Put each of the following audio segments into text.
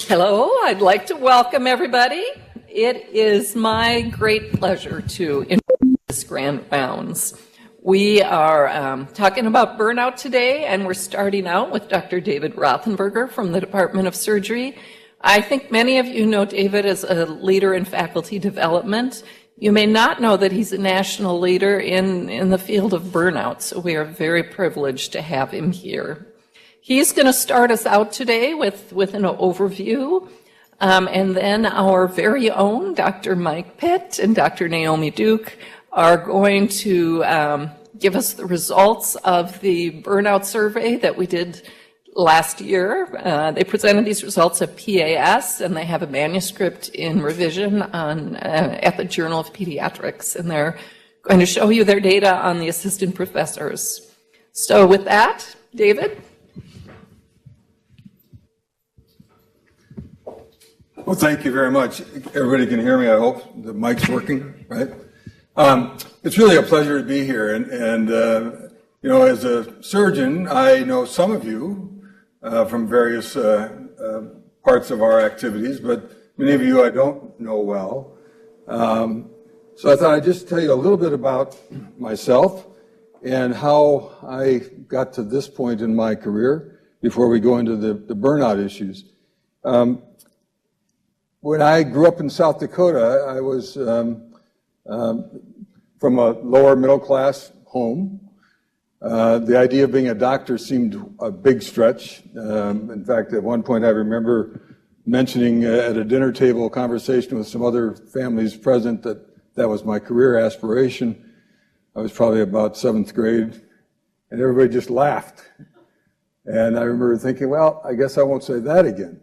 Hello, I'd like to welcome everybody. It is my great pleasure to introduce this Grand Bounds. We are talking about burnout today, and we're starting out with Dr. David Rothenberger from the Department of Surgery. I think many of you know David as a leader in faculty development. You may not know that he's a national leader in the field of burnout, so we are very privileged to have him here. He's going to start us out today with an overview, and then our very own Dr. Mike Pitt and Dr. Naomi Duke are going to give us the results of the burnout survey that we did last year. They presented these results at PAS, and they have a manuscript in revision at the Journal of Pediatrics, and they're going to show you their data on the assistant professors. So with that, David? Well, thank you very much. Everybody can hear me, I hope. The mic's working, right? It's really a pleasure to be here. And you know, as a surgeon, I know some of you from various parts of our activities, but many of you I don't know well. So I thought I'd just tell you a little bit about myself and how I got to this point in my career before we go into the burnout issues. When I grew up in South Dakota, I was from a lower middle class home. The idea of being a doctor seemed a big stretch. In fact, at one point I remember mentioning at a dinner table conversation with some other families present that was my career aspiration. I was probably about 7th grade, and everybody just laughed. And I remember thinking, well, I guess I won't say that again.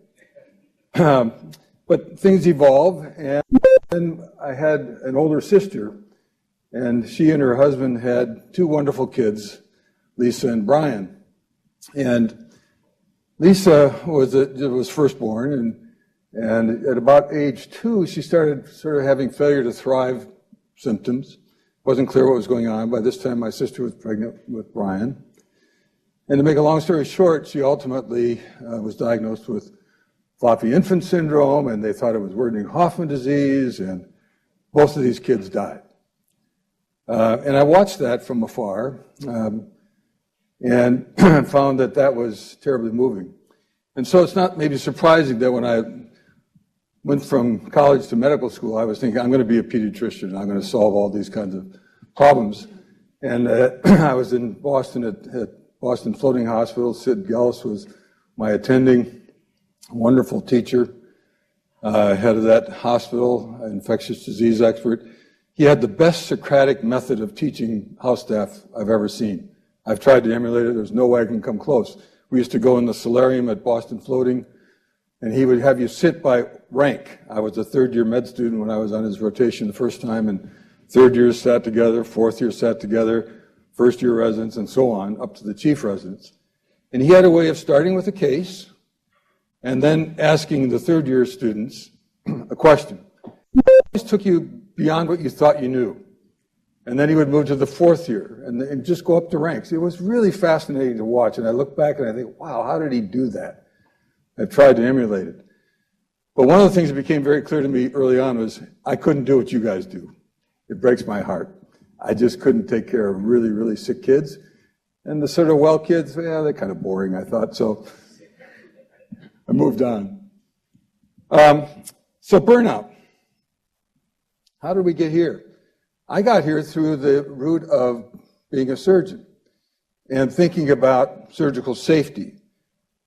But things evolve, and then I had an older sister, and she and her husband had 2 wonderful kids, Lisa and Brian. And Lisa was firstborn, and at about age 2, she started sort of having failure to thrive symptoms. Wasn't clear what was going on. By this time, my sister was pregnant with Brian. And to make a long story short, she ultimately was diagnosed with floppy infant syndrome, and they thought it was Wernicke-Hoffman disease, and both of these kids died. And I watched that from afar and found that was terribly moving. And so it's not maybe surprising that when I went from college to medical school, I was thinking, I'm going to be a pediatrician. I'm going to solve all these kinds of problems. And I was in Boston at Boston Floating Hospital. Sid Gellis was my attending. Wonderful teacher, head of that hospital, infectious disease expert. He had the best Socratic method of teaching house staff I've ever seen. I've tried to emulate it. There's no way I can come close. We used to go in the solarium at Boston Floating, and he would have you sit by rank. I was a 3rd-year med student when I was on his rotation the first time, and 3rd years sat together, 4th year sat together, 1st-year residents, and so on, up to the chief residents. And he had a way of starting with a case, and then asking the 3rd-year students a question. It took you beyond what you thought you knew. And then he would move to the 4th year and just go up the ranks. It was really fascinating to watch, and I look back and I think, wow, how did he do that? I've tried to emulate it. But one of the things that became very clear to me early on was I couldn't do what you guys do. It breaks my heart. I just couldn't take care of really, really sick kids. And the sort of well kids, yeah, they're kind of boring, I thought. So I moved on. So burnout. How did we get here? I got here through the route of being a surgeon and thinking about surgical safety.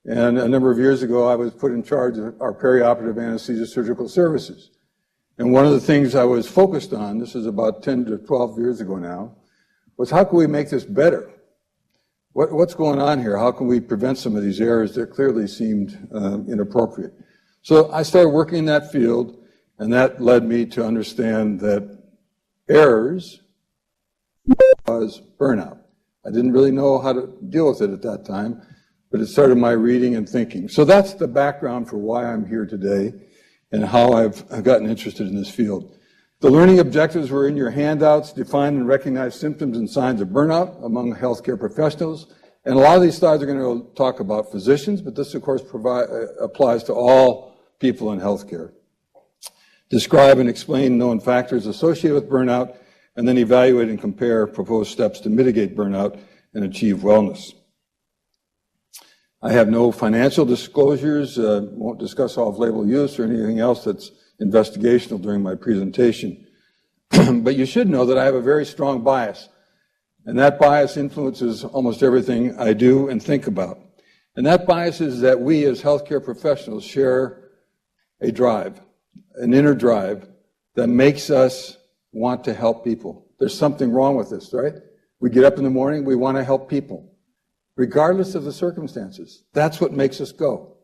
And a number of years ago, I was put in charge of our perioperative anesthesia surgical services. And one of the things I was focused on, this is about 10 to 12 years ago now, was how can we make this better? What's going on here? How can we prevent some of these errors that clearly seemed inappropriate? So I started working in that field, and that led me to understand that errors cause burnout. I didn't really know how to deal with it at that time, but it started my reading and thinking. So that's the background for why I'm here today and how I've gotten interested in this field. The learning objectives were in your handouts: define and recognize symptoms and signs of burnout among healthcare professionals. And a lot of these slides are going to talk about physicians, but this, of course, applies to all people in healthcare. Describe and explain known factors associated with burnout, and then evaluate and compare proposed steps to mitigate burnout and achieve wellness. I have no financial disclosures, won't discuss off-label use or anything else that's investigational during my presentation. But you should know that I have a very strong bias, and that bias influences almost everything I do and think about. And that bias is that we as healthcare professionals share a drive, an inner drive that makes us want to help people. There's something wrong with this, right? We get up in the morning, we want to help people, regardless of the circumstances. That's what makes us go.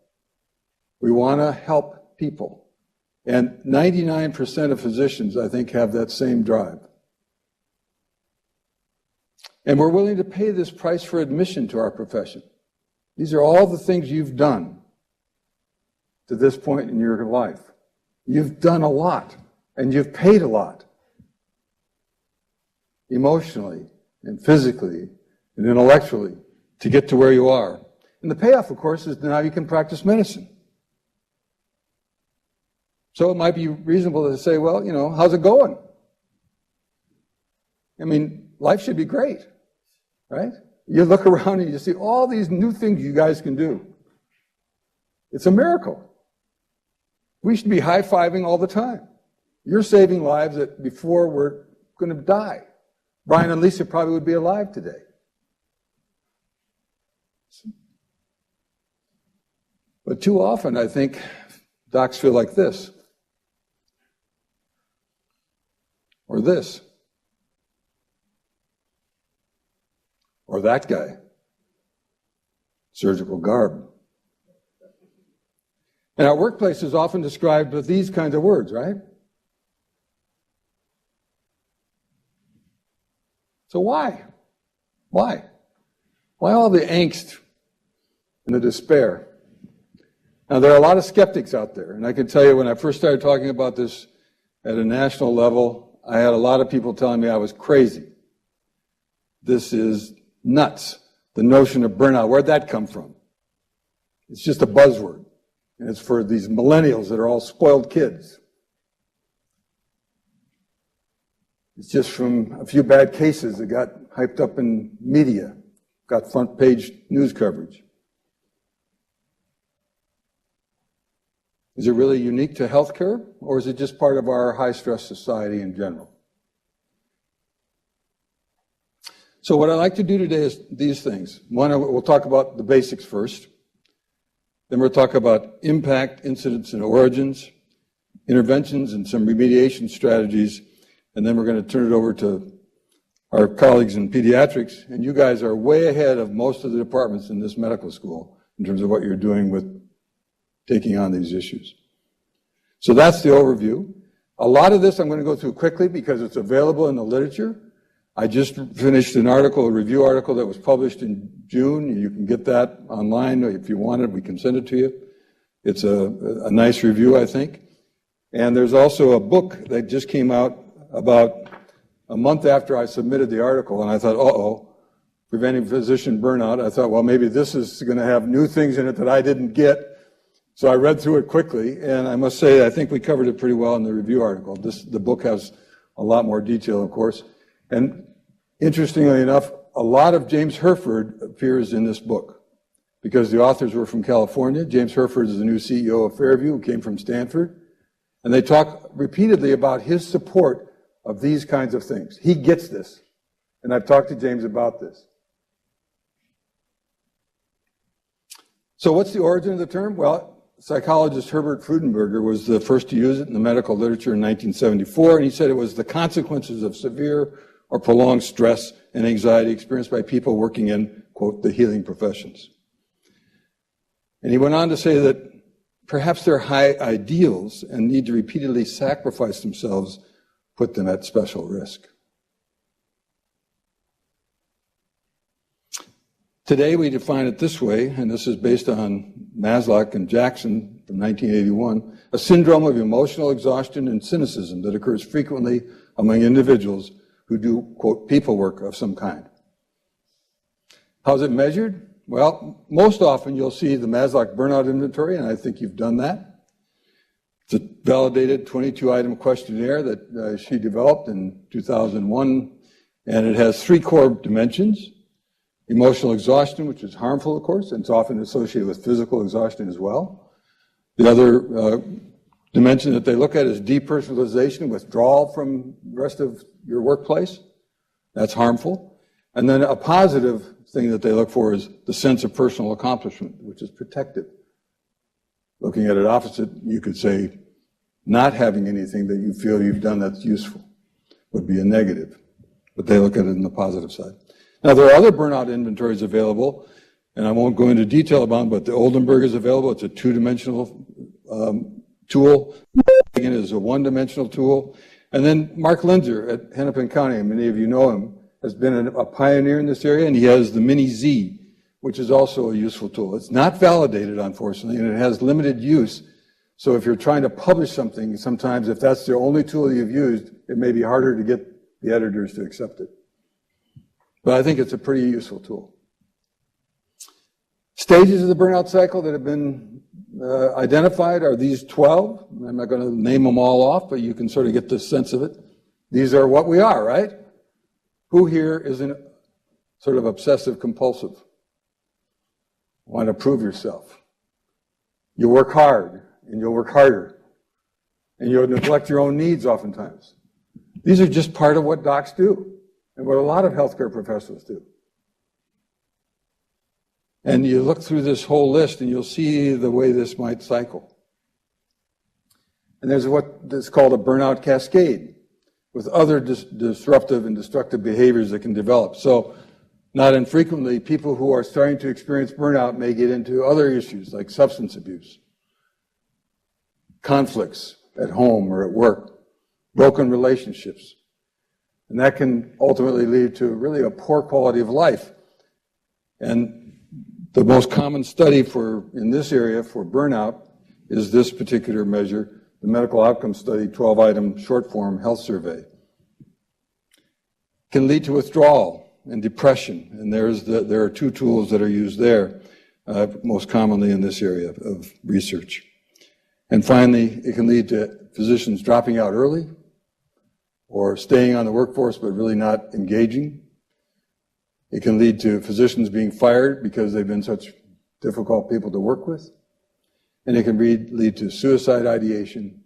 We want to help people. And 99% of physicians, I think, have that same drive. And we're willing to pay this price for admission to our profession. These are all the things you've done to this point in your life. You've done a lot, and you've paid a lot. Emotionally, and physically, and intellectually, to get to where you are. And the payoff, of course, is now you can practice medicine. So it might be reasonable to say, well, you know, how's it going? I mean, life should be great, right? You look around and you see all these new things you guys can do. It's a miracle. We should be high-fiving all the time. You're saving lives that before we're going to die. Brian and Lisa probably would be alive today. But too often, I think, docs feel like this. Or this. Or that guy. Surgical garb. And our workplace is often described with these kinds of words, right? So why? Why? Why all the angst and the despair? Now, there are a lot of skeptics out there, and I can tell you when I first started talking about this at a national level, I had a lot of people telling me I was crazy. This is nuts. The notion of burnout, where'd that come from? It's just a buzzword, and it's for these millennials that are all spoiled kids. It's just from a few bad cases that got hyped up in media, got front page news coverage. Is it really unique to healthcare, or is it just part of our high-stress society in general? So what I'd like to do today is these things. One, we'll talk about the basics first. Then we'll talk about impact, incidence, and origins, interventions, and some remediation strategies. And then we're going to turn it over to our colleagues in pediatrics. And you guys are way ahead of most of the departments in this medical school in terms of what you're doing with taking on these issues. So that's the overview. A lot of this I'm going to go through quickly because it's available in the literature. I just finished an article, a review article that was published in June. You can get that online if you want it. We can send it to you. It's a nice review, I think. And there's also a book that just came out about a month after I submitted the article, and I thought, uh-oh, preventing physician burnout. I thought, well, maybe this is going to have new things in it that I didn't get. So I read through it quickly, and I must say I think we covered it pretty well in the review article. The book has a lot more detail, of course. And interestingly enough, a lot of James Herford appears in this book because the authors were from California. James Herford is the new CEO of Fairview, who came from Stanford. And they talk repeatedly about his support of these kinds of things. He gets this. And I've talked to James about this. So what's the origin of the term? Well, psychologist Herbert Rothenberger was the first to use it in the medical literature in 1974, and he said it was the consequences of severe or prolonged stress and anxiety experienced by people working in, quote, the healing professions. And he went on to say that perhaps their high ideals and need to repeatedly sacrifice themselves put them at special risk. Today we define it this way, and this is based on Maslow and Jackson from 1981, a syndrome of emotional exhaustion and cynicism that occurs frequently among individuals who do, quote, people work of some kind. How's it measured? Well, most often you'll see the Maslow burnout inventory, and I think you've done that. It's a validated 22-item questionnaire that she developed in 2001, and it has 3 core dimensions. Emotional exhaustion, which is harmful, of course, and it's often associated with physical exhaustion as well. The other dimension that they look at is depersonalization, withdrawal from the rest of your workplace. That's harmful. And then a positive thing that they look for is the sense of personal accomplishment, which is protective. Looking at it opposite, you could say not having anything that you feel you've done that's useful would be a negative, but they look at it in the positive side. Now, there are other burnout inventories available, and I won't go into detail about them, but the Oldenburg is available. It's a 2-dimensional tool. Again, is a 1-dimensional tool. And then Mark Linzer at Hennepin County, and many of you know him, has been a pioneer in this area, and he has the Mini Z, which is also a useful tool. It's not validated, unfortunately, and it has limited use. So if you're trying to publish something, sometimes if that's the only tool you've used, it may be harder to get the editors to accept it. But I think it's a pretty useful tool. Stages of the burnout cycle that have been identified are these 12. I'm not going to name them all off, but you can sort of get the sense of it. These are what we are, right? Who here isn't sort of obsessive compulsive? Want to prove yourself. You work hard, and you'll work harder. And you'll neglect your own needs oftentimes. These are just part of what docs do, and what a lot of healthcare professionals do. And you look through this whole list, and you'll see the way this might cycle. And there's what is called a burnout cascade, with other disruptive and destructive behaviors that can develop. So, not infrequently, people who are starting to experience burnout may get into other issues like substance abuse, conflicts at home or at work, broken relationships. And that can ultimately lead to really a poor quality of life. And the most common study in this area for burnout is this particular measure, the Medical Outcome Study 12-item short form health survey. Can lead to withdrawal and depression, and there are 2 tools that are used there, most commonly in this area of research. And finally, it can lead to physicians dropping out early or staying on the workforce but really not engaging. It can lead to physicians being fired because they've been such difficult people to work with. And it can lead to suicide ideation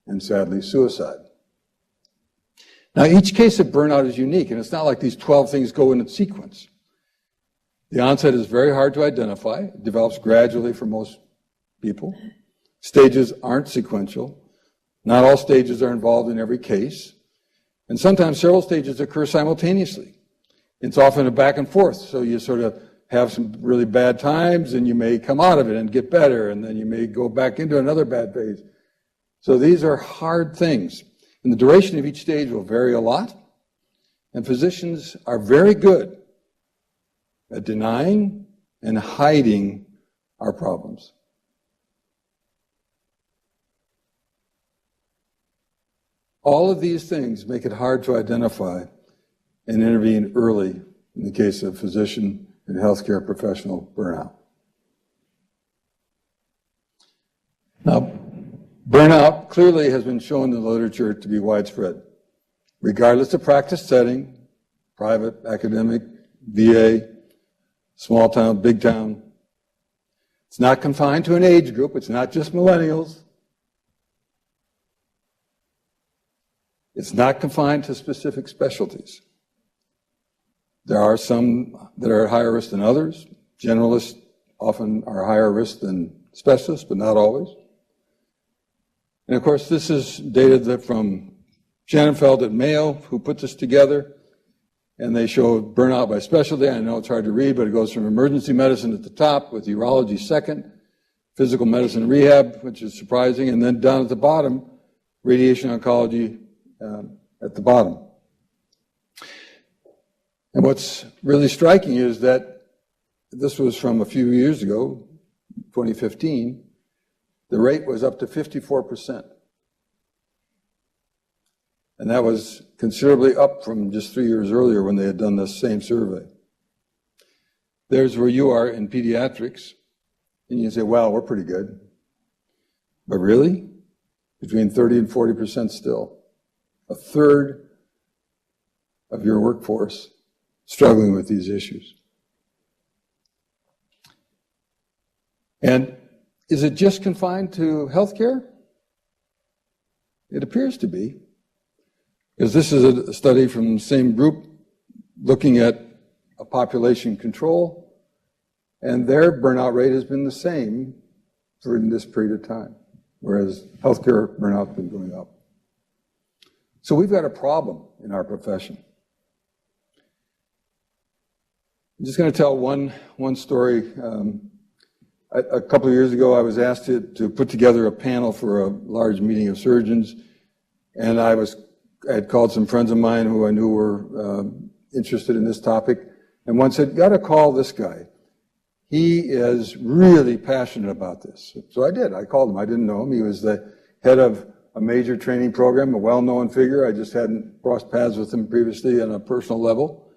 and, sadly, suicide. Now, each case of burnout is unique, and it's not like these 12 things go in a sequence. The onset is very hard to identify. It develops gradually for most people. Stages aren't sequential. Not all stages are involved in every case. And sometimes several stages occur simultaneously. It's often a back and forth, so you sort of have some really bad times, and you may come out of it and get better, and then you may go back into another bad phase. So these are hard things. And the duration of each stage will vary a lot, and physicians are very good at denying and hiding our problems. All of these things make it hard to identify and intervene early in the case of physician and healthcare professional burnout. Now, burnout clearly has been shown in the literature to be widespread, regardless of practice setting, private, academic, VA, small town, big town. It's not confined to an age group. It's not just millennials. It's not confined to specific specialties. There are some that are at higher risk than others. Generalists often are higher risk than specialists, but not always. And of course, this is data from Shannenfeld at Mayo, who put this together, and they show burnout by specialty. I know it's hard to read, but it goes from emergency medicine at the top, with urology second, physical medicine and rehab, which is surprising, and then down at the bottom, radiation oncology at the bottom. And what's really striking is that this was from a few years ago, 2015, the rate was up to 54%. And that was considerably up from just 3 years earlier when they had done this same survey. There's where you are in pediatrics, and you say, well, we're pretty good. But really? between 30 and 40% still. A third of your workforce struggling with these issues. And is it just confined to healthcare? It appears to be, because this is a study from the same group looking at a population control, and their burnout rate has been the same for this period of time, whereas healthcare burnout has been going up. So we've got a problem in our profession. I'm just going to tell one story. A couple of years ago, I was asked to put together a panel for a large meeting of surgeons, and I had called some friends of mine who I knew were interested in this topic, and one said, "Got to call this guy. He is really passionate about this." So I did. I called him. I didn't know him. He was the head of a major training program, a well-known figure. I just hadn't crossed paths with him previously on a personal level.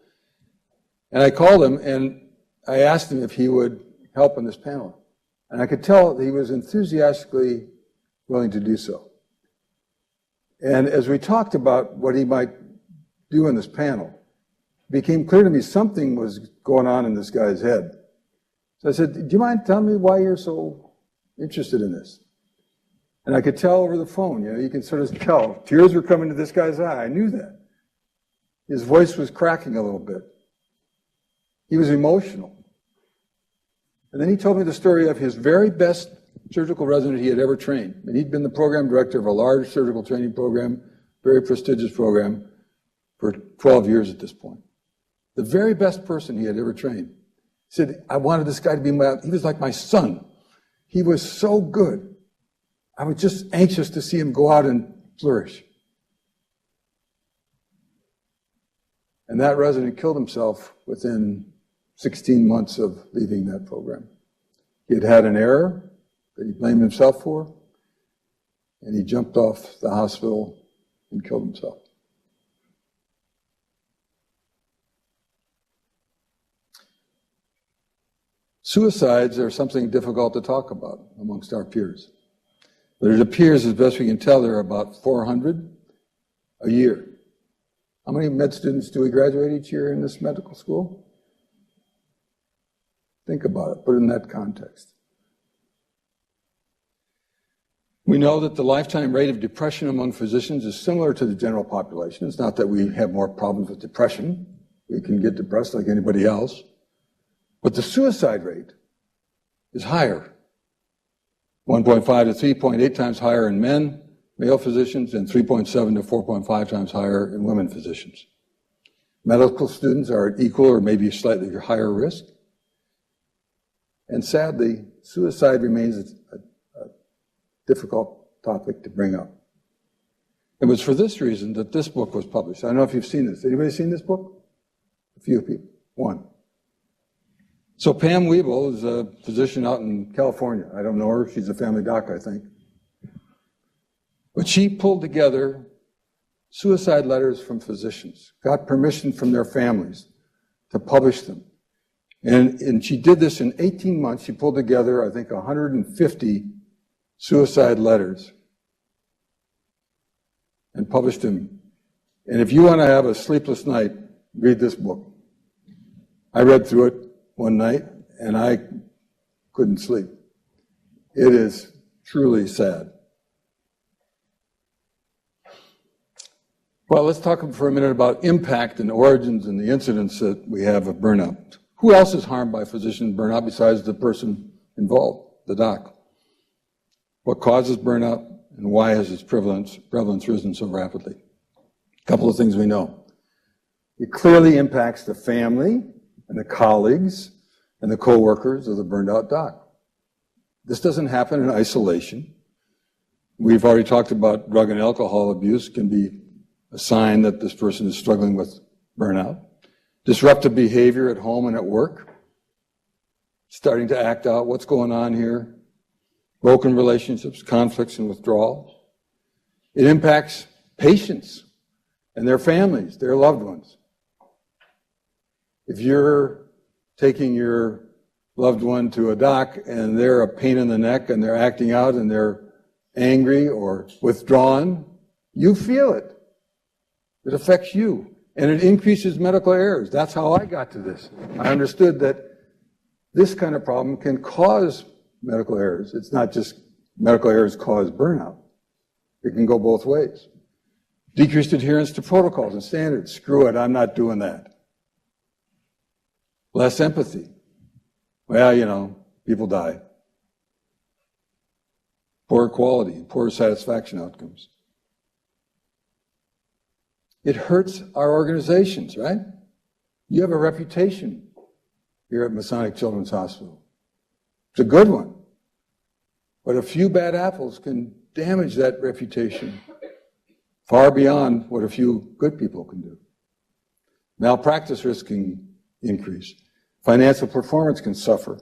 And I called him, and I asked him if he would help on this panel. And I could tell that he was enthusiastically willing to do so. And as we talked about what he might do in this panel, it became clear to me something was going on in this guy's head. So I said, "Do you mind telling me why you're so interested in this?" And I could tell over the phone, you can sort of tell. Tears were coming to this guy's eye. I knew that. His voice was cracking a little bit. He was emotional. And then he told me the story of his very best surgical resident he had ever trained. And he'd been the program director of a large surgical training program, very prestigious program, for 12 years at this point. The very best person he had ever trained. He said, "I wanted this guy to be he was like my son. He was so good. I was just anxious to see him go out and flourish." And that resident killed himself within 16 months of leaving that program. He had had an error that he blamed himself for, and he jumped off the hospital and killed himself. Suicides are something difficult to talk about amongst our peers. But it appears, as best we can tell, there are about 400 a year. How many med students do we graduate each year in this medical school? Think about it, put it in that context. We know that the lifetime rate of depression among physicians is similar to the general population. It's not that we have more problems with depression. We can get depressed like anybody else. But the suicide rate is higher. 1.5 to 3.8 times higher in men, male physicians, and 3.7 to 4.5 times higher in women physicians. Medical students are at equal or maybe slightly higher risk. And sadly, suicide remains a difficult topic to bring up. It was for this reason that this book was published. I don't know if you've seen this. Anybody seen this book? A few people. One. So Pam Wiebel is a physician out in California. I don't know her. She's a family doc, I think. But she pulled together suicide letters from physicians, got permission from their families to publish them. And she did this in 18 months. She pulled together, I think, 150 suicide letters and published them. And if you want to have a sleepless night, read this book. I read through it one night, and I couldn't sleep. It is truly sad. Well, let's talk for a minute about impact and origins and the incidence that we have of burnout. Who else is harmed by physician burnout besides the person involved, the doc? What causes burnout, and why has its prevalence risen so rapidly? A couple of things we know. It clearly impacts the family and the colleagues and the co-workers of the burned out doc. This doesn't happen in isolation. We've already talked about drug and alcohol abuse can be a sign that this person is struggling with burnout. Disruptive behavior at home and at work, starting to act out what's going on here. Broken relationships, conflicts, and withdrawals. It impacts patients and their families, their loved ones. If you're taking your loved one to a doc and they're a pain in the neck and they're acting out and they're angry or withdrawn, you feel it. It affects you, and it increases medical errors. That's how I got to this. I understood that this kind of problem can cause medical errors. It's not just medical errors cause burnout. It can go both ways. Decreased adherence to protocols and standards. Screw it, I'm not doing that. Less empathy. Well, you know, people die. Poor quality, poor satisfaction outcomes. It hurts our organizations, right? You have a reputation here at Masonic Children's Hospital. It's a good one. But a few bad apples can damage that reputation far beyond what a few good people can do. Malpractice risk can increase. Financial performance can suffer.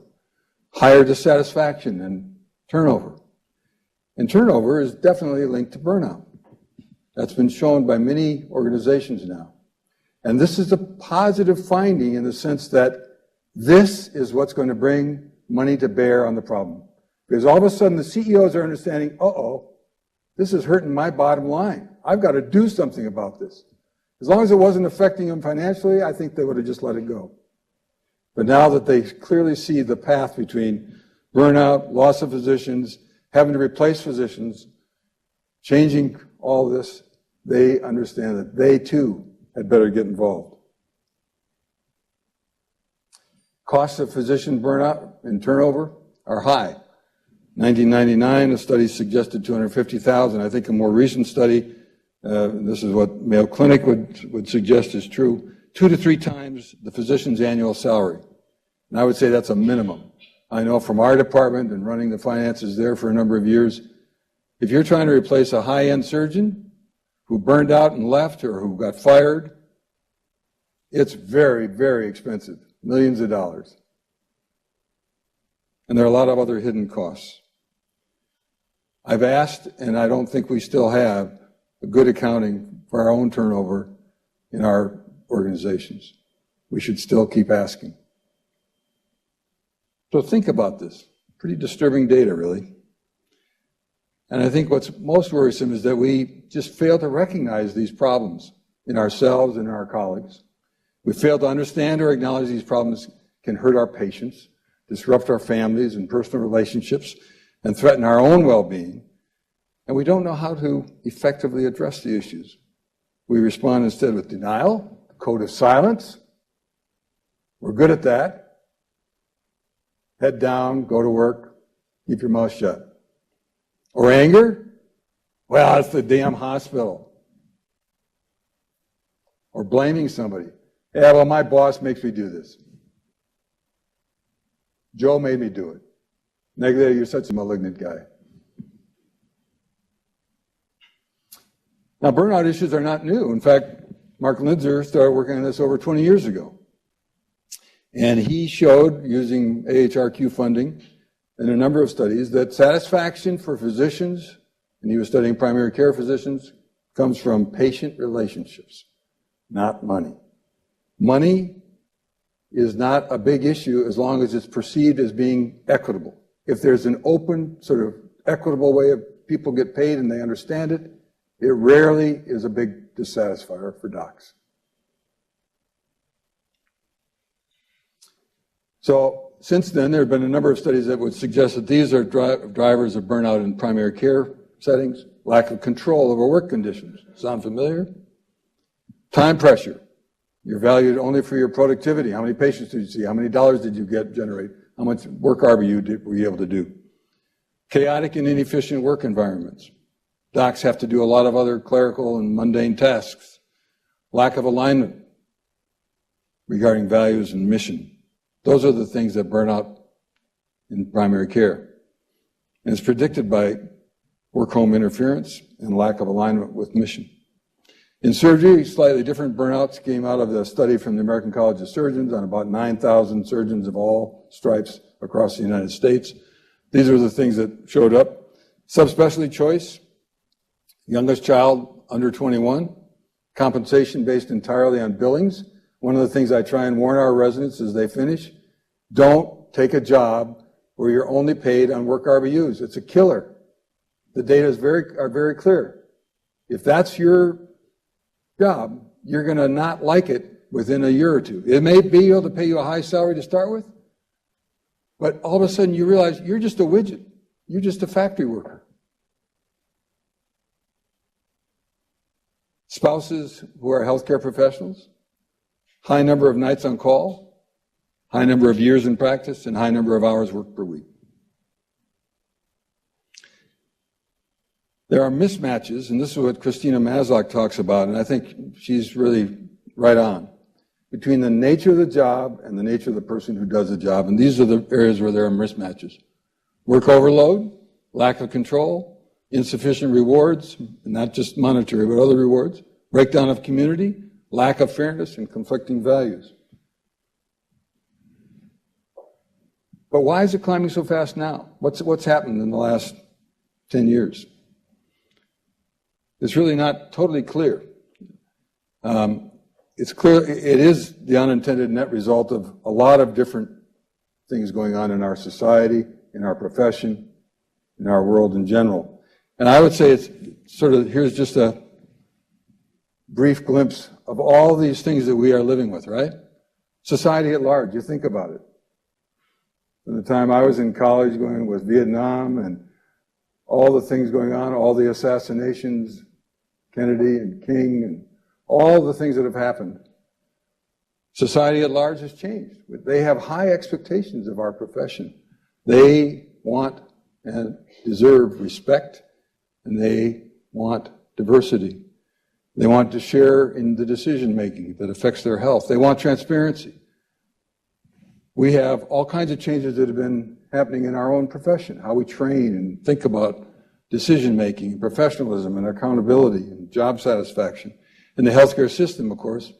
Higher dissatisfaction and turnover. And turnover is definitely linked to burnout. That's been shown by many organizations now. And this is a positive finding in the sense that this is what's going to bring money to bear on the problem. Because all of a sudden the CEOs are understanding, uh-oh, this is hurting my bottom line. I've got to do something about this. As long as it wasn't affecting them financially, I think they would have just let it go. But now that they clearly see the path between burnout, loss of physicians, having to replace physicians, changing all this, they understand that they too had better get involved. Costs of physician burnout and turnover are high. 1999, a study suggested $250,000. I think a more recent study, this is what Mayo Clinic would suggest is true, 2 to 3 times the physician's annual salary. And I would say that's a minimum. I know from our department and running the finances there for a number of years, if you're trying to replace a high-end surgeon who burned out and left or who got fired, it's very, very expensive, millions of dollars. And there are a lot of other hidden costs. I've asked, and I don't think we still have, a good accounting for our own turnover in our organizations. We should still keep asking. So think about this. Pretty disturbing data, really. And I think what's most worrisome is that we just fail to recognize these problems in ourselves and in our colleagues. We fail to understand or acknowledge these problems can hurt our patients, disrupt our families and personal relationships, and threaten our own well-being. And we don't know how to effectively address the issues. We respond instead with denial, a code of silence. We're good at that. Head down, go to work, keep your mouth shut. Or anger? Well, it's the damn hospital. Or blaming somebody. Yeah, well, my boss makes me do this. Joe made me do it. Negative, you're such a malignant guy. Now, burnout issues are not new. In fact, Mark Linzer started working on this over 20 years ago. And he showed, using AHRQ funding in a number of studies, that satisfaction for physicians, and he was studying primary care physicians, comes from patient relationships, not money. Money is not a big issue as long as it's perceived as being equitable. If there's an open, sort of equitable way of people get paid and they understand it, it rarely is a big dissatisfier for docs. So since then, there have been a number of studies that would suggest that these are drivers of burnout in primary care settings. Lack of control over work conditions. Sound familiar? Time pressure. You're valued only for your productivity. How many patients did you see? How many dollars did you generate? How much work were you able to do? Chaotic and inefficient work environments. Docs have to do a lot of other clerical and mundane tasks. Lack of alignment regarding values and mission. Those are the things that burn out in primary care. And it's predicted by work-home interference and lack of alignment with mission. In surgery, slightly different burnouts came out of the study from the American College of Surgeons on about 9,000 surgeons of all stripes across the United States. These are the things that showed up. Subspecialty choice, youngest child under 21, compensation based entirely on billings. One of the things I try and warn our residents as they finish, don't take a job where you're only paid on work RVUs. It's a killer. The data are very clear. If that's your job, you're going to not like it within a year or two. It may be able to pay you a high salary to start with, but all of a sudden you realize you're just a widget. You're just a factory worker. Spouses who are healthcare professionals, high number of nights on call, high number of years in practice, and high number of hours worked per week. There are mismatches, and this is what Christina Maslach talks about, and I think she's really right on, between the nature of the job and the nature of the person who does the job, and these are the areas where there are mismatches. Work overload, lack of control, insufficient rewards, not just monetary, but other rewards, breakdown of community, lack of fairness, and conflicting values. But why is it climbing so fast now? What's happened in the last 10 years? It's really not totally clear. It's clear it is the unintended net result of a lot of different things going on in our society, in our profession, in our world in general. And I would say it's sort of, here's just a brief glimpse of all these things that we are living with, right? Society at large, you think about it. From the time I was in college going with Vietnam and all the things going on, all the assassinations, Kennedy and King, and all the things that have happened. Society at large has changed. They have high expectations of our profession. They want and deserve respect, and they want diversity. They want to share in the decision-making that affects their health. They want transparency. We have all kinds of changes that have been happening in our own profession, how we train and think about decision-making, and professionalism, and accountability, and job satisfaction. And the healthcare system, of course,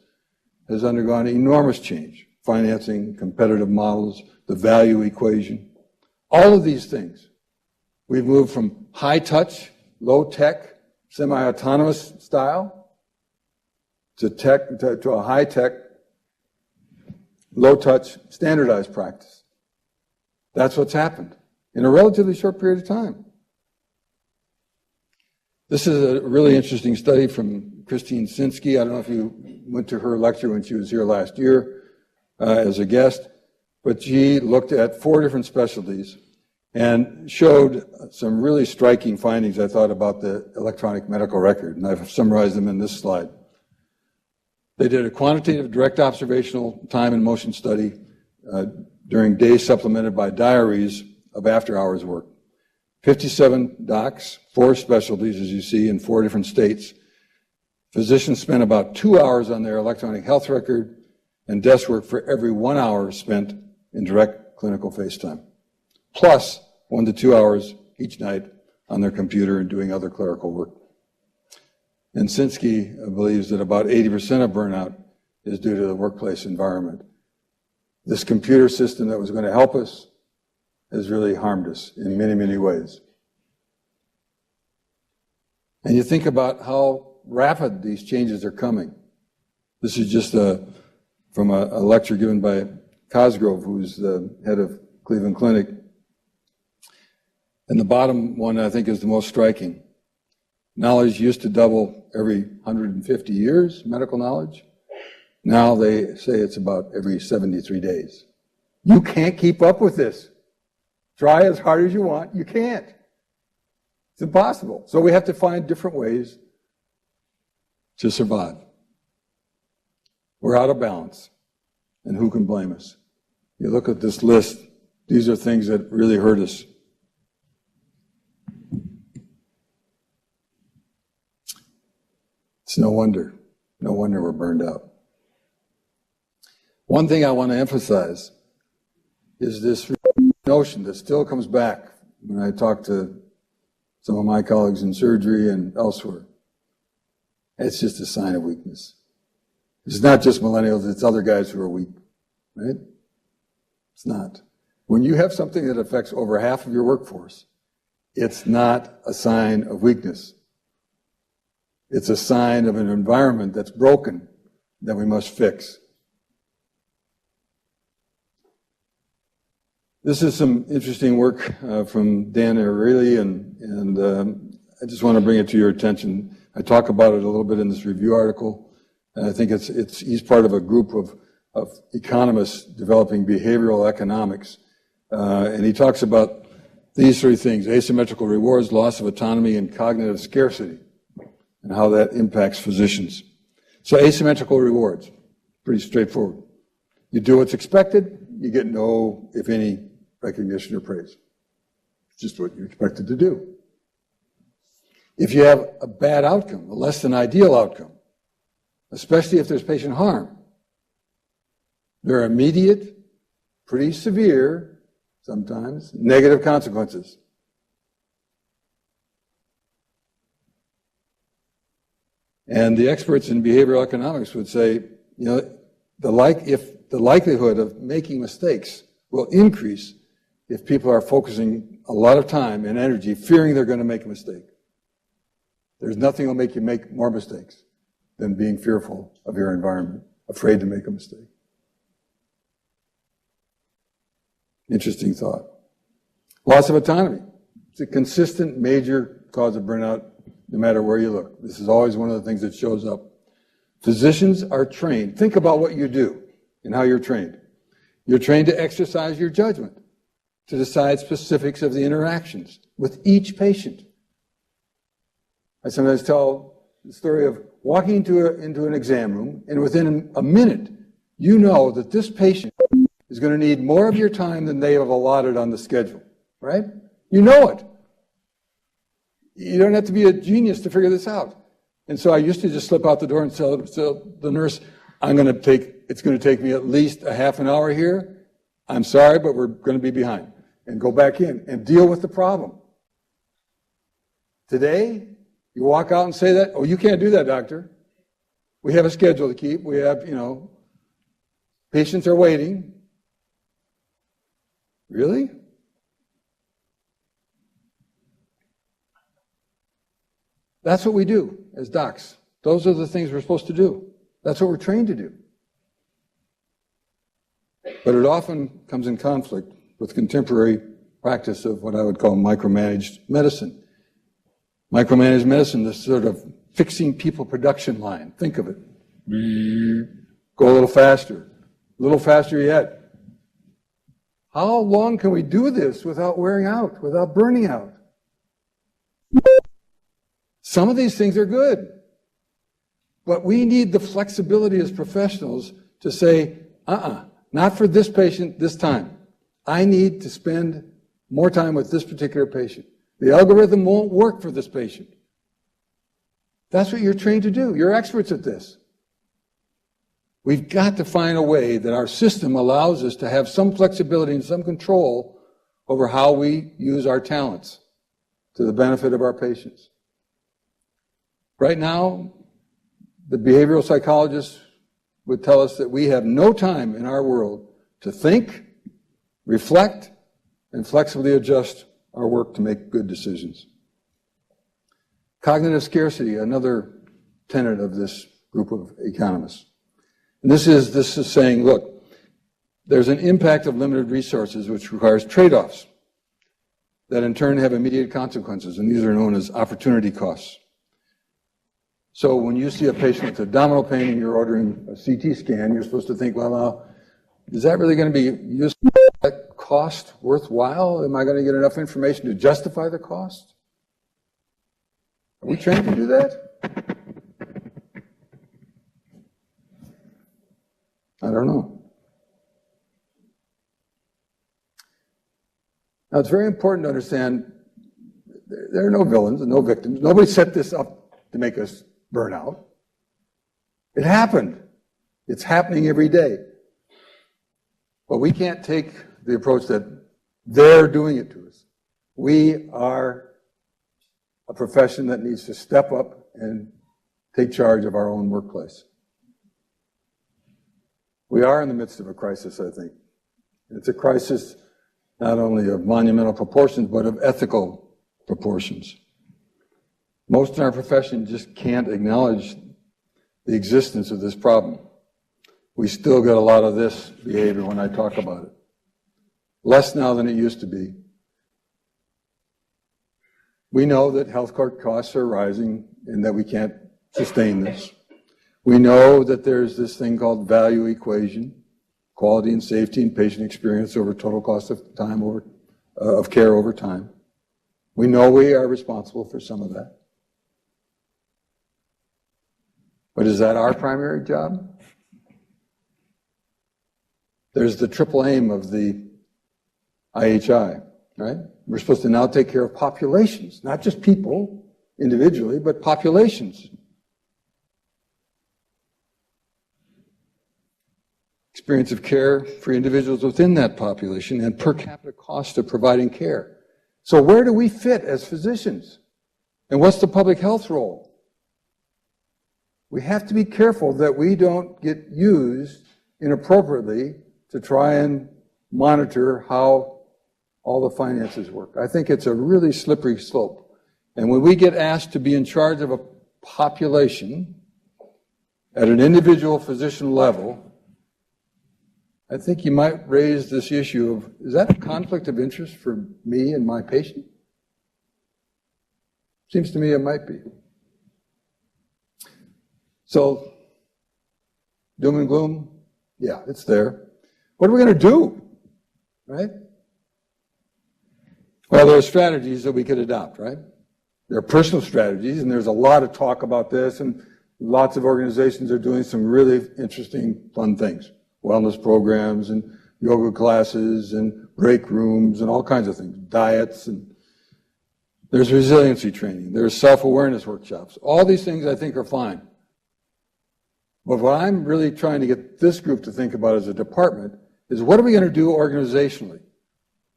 has undergone enormous change. Financing, competitive models, the value equation. All of these things. We've moved from high-touch, low-tech, semi-autonomous style to a high-tech, low-touch, standardized practice. That's what's happened in a relatively short period of time. This is a really interesting study from Christine Sinsky. I don't know if you went to her lecture when she was here last year as a guest, but she looked at 4 different specialties and showed some really striking findings, I thought, about the electronic medical record, and I've summarized them in this slide. They did a quantitative direct observational time and motion study during days supplemented by diaries of after-hours work. 57 docs, 4 specialties, as you see, in 4 different states. Physicians spent about 2 hours on their electronic health record, and desk work for every 1 hour spent in direct clinical FaceTime, plus 1 to 2 hours each night on their computer and doing other clerical work. And Sinsky believes that about 80% of burnout is due to the workplace environment. This computer system that was going to help us has really harmed us in many, many ways. And you think about how rapid these changes are coming. This is just from a lecture given by Cosgrove, who's the head of Cleveland Clinic. And the bottom one, I think, is the most striking. Knowledge used to double every 150 years, medical knowledge. Now they say it's about every 73 days. You can't keep up with this. Try as hard as you want, you can't. It's impossible. So we have to find different ways to survive. We're out of balance, and who can blame us? You look at this list, these are things that really hurt us. It's no wonder we're burned out. One thing I want to emphasize is this notion that still comes back when I talk to some of my colleagues in surgery and elsewhere. It's just a sign of weakness. It's not just millennials, it's other guys who are weak, right? It's not. When you have something that affects over half of your workforce, it's not a sign of weakness. It's a sign of an environment that's broken that we must fix. This is some interesting work from Dan Ariely, and I just want to bring it to your attention. I talk about it a little bit in this review article, and I think he's part of a group of economists developing behavioral economics, and he talks about these three things: asymmetrical rewards, loss of autonomy, and cognitive scarcity, and how that impacts physicians. So asymmetrical rewards, pretty straightforward. You do what's expected, you get no, if any, recognition or praise. It's just what you're expected to do. If you have a bad outcome, a less than ideal outcome, especially if there's patient harm, there are immediate, pretty severe, sometimes, negative consequences. And the experts in behavioral economics would say, you know, if the likelihood of making mistakes will increase if people are focusing a lot of time and energy fearing they're going to make a mistake. There's nothing that will make you make more mistakes than being fearful of your environment, afraid to make a mistake. Interesting thought. Loss of autonomy. It's a consistent major cause of burnout no matter where you look. This is always one of the things that shows up. Physicians are trained. Think about what you do and how you're trained. You're trained to exercise your judgment, to decide specifics of the interactions with each patient. I sometimes tell the story of walking into an exam room, and within a minute, you know that this patient is going to need more of your time than they have allotted on the schedule, right? You know it. You don't have to be a genius to figure this out. And so I used to just slip out the door and tell the nurse, it's going to take me at least a half an hour here. I'm sorry, but we're going to be behind. And go back in and deal with the problem. Today, you walk out and say that, oh, you can't do that, doctor. We have a schedule to keep. We have, patients are waiting. Really? That's what we do as docs. Those are the things we're supposed to do. That's what we're trained to do. But it often comes in conflict with contemporary practice of what I would call micromanaged medicine. Micromanaged medicine, this sort of fixing people production line. Think of it. Go a little faster yet. How long can we do this without wearing out, without burning out? Some of these things are good, but we need the flexibility as professionals to say, not for this patient this time. I need to spend more time with this particular patient. The algorithm won't work for this patient. That's what you're trained to do. You're experts at this. We've got to find a way that our system allows us to have some flexibility and some control over how we use our talents to the benefit of our patients. Right now, the behavioral psychologists would tell us that we have no time in our world to think, reflect, and flexibly adjust our work to make good decisions. Cognitive scarcity, another tenet of this group of economists. And this is saying, look, there's an impact of limited resources which requires trade-offs that in turn have immediate consequences, and these are known as opportunity costs. So when you see a patient with abdominal pain and you're ordering a CT scan, you're supposed to think, well, now, is that really going to be useful? Is that cost worthwhile? Am I going to get enough information to justify the cost? Are we trained to do that? I don't know. Now, it's very important to understand there are no villains and no victims. Nobody set this up to make us burn out. It happened. It's happening every day. But we can't take the approach that they're doing it to us. We are a profession that needs to step up and take charge of our own workplace. We are in the midst of a crisis, I think. It's a crisis not only of monumental proportions, but of ethical proportions. Most in our profession just can't acknowledge the existence of this problem. We still get a lot of this behavior when I talk about it. A less now than it used to be. We know that healthcare costs are rising and that we can't sustain this. We know that there's this thing called value equation, quality and safety and patient experience over total cost of time of care over time. We know we are responsible for some of that. But is that our primary job? There's the triple aim of the IHI, right? We're supposed to now take care of populations, not just people individually, but populations. Experience of care for individuals within that population and per capita cost of providing care. So where do we fit as physicians? And what's the public health role? We have to be careful that we don't get used inappropriately to try and monitor how all the finances work. I think it's a really slippery slope. And when we get asked to be in charge of a population at an individual physician level, I think you might raise this issue of, is that a conflict of interest for me and my patient? Seems to me it might be. So, doom and gloom, yeah, it's there. What are we going to do, right? Well, there are strategies that we could adopt, right? There are personal strategies, and there's a lot of talk about this, and lots of organizations are doing some really interesting, fun things. Wellness programs and yoga classes and break rooms and all kinds of things, diets, and there's resiliency training, there's self-awareness workshops. All these things I think are fine. But what I'm really trying to get this group to think about as a department is, what are we going to do organizationally?